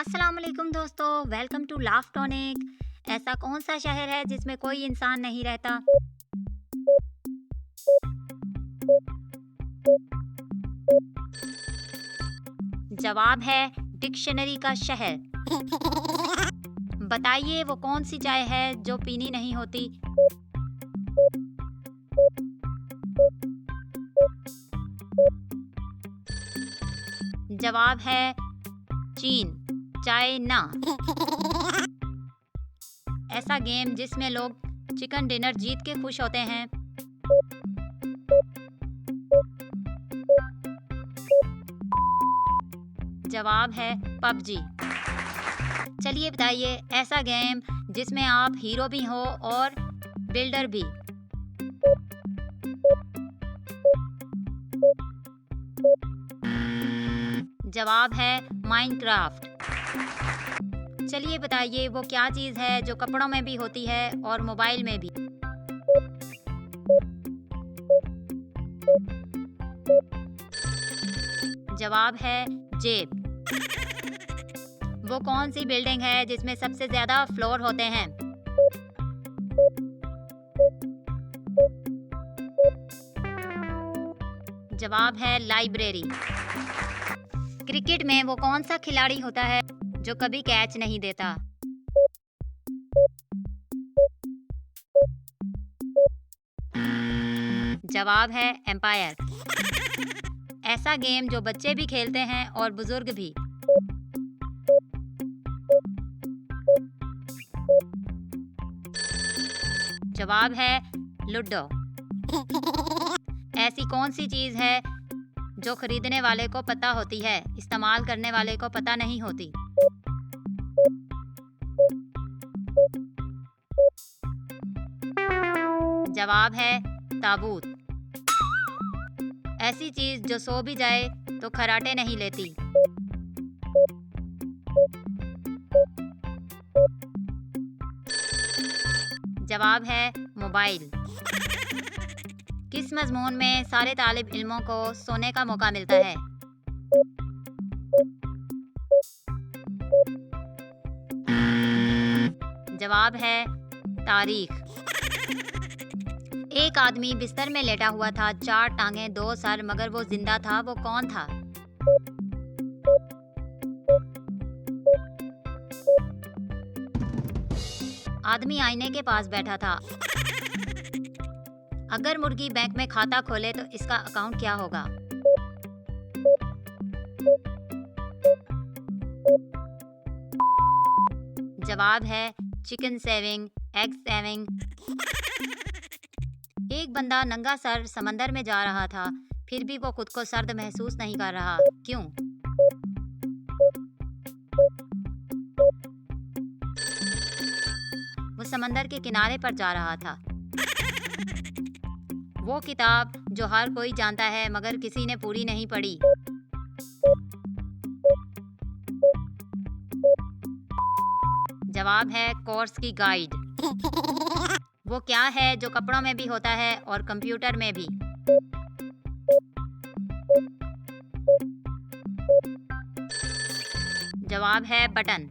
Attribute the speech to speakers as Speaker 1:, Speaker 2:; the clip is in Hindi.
Speaker 1: अस्सलाम वालेकुम दोस्तों, वेलकम टू लाफ टॉनिक। ऐसा कौन सा शहर है जिसमें कोई इंसान नहीं रहता? जवाब है डिक्शनरी का शहर। बताइए वो कौन सी चाय है जो पीनी नहीं होती? जवाब है चीन, चाइना। ऐसा गेम जिसमें लोग चिकन डिनर जीत के खुश होते हैं। जवाब है पबजी। चलिए बताइए ऐसा गेम जिसमें आप हीरो भी हो और बिल्डर भी। जवाब है माइनक्राफ्ट। चलिए बताइए वो क्या चीज़ है जो कपड़ों में भी होती है और मोबाइल में भी। जवाब है जेब। वो कौन सी बिल्डिंग है जिसमें सबसे ज्यादा फ्लोर होते हैं? जवाब है लाइब्रेरी। क्रिकेट में वो कौन सा खिलाड़ी होता है जो कभी कैच नहीं देता? जवाब है एम्पायर। ऐसा गेम जो बच्चे भी खेलते हैं और बुजुर्ग भी। जवाब है लूडो। ऐसी कौन सी चीज है जो खरीदने वाले को पता होती है, इस्तेमाल करने वाले को पता नहीं होती? जवाब है ताबूत। ऐसी चीज जो सो भी जाए तो खराटे नहीं लेती। जवाब है मोबाइल। किस मजमून में सारे तालिब इल्मों को सोने का मौका मिलता है? जवाब है तारीख। एक आदमी बिस्तर में लेटा हुआ था, 4 टांगें 2 सर, मगर वो जिंदा था। वो कौन था? आदमी आईने के पास बैठा था। अगर मुर्गी बैंक में खाता खोले तो इसका अकाउंट क्या होगा? जवाब है चिकन सेविंग, एग सेविंग। एक बंदा नंगा सर समंदर में जा रहा था, फिर भी वो खुद को सर्द महसूस नहीं कर रहा। क्यों? वो समंदर के किनारे पर जा रहा था। वो किताब जो हर कोई जानता है मगर किसी ने पूरी नहीं पढ़ी। जवाब है कोर्स की गाइड। वो क्या है जो कपड़ों में भी होता है और कंप्यूटर में भी? जवाब है बटन।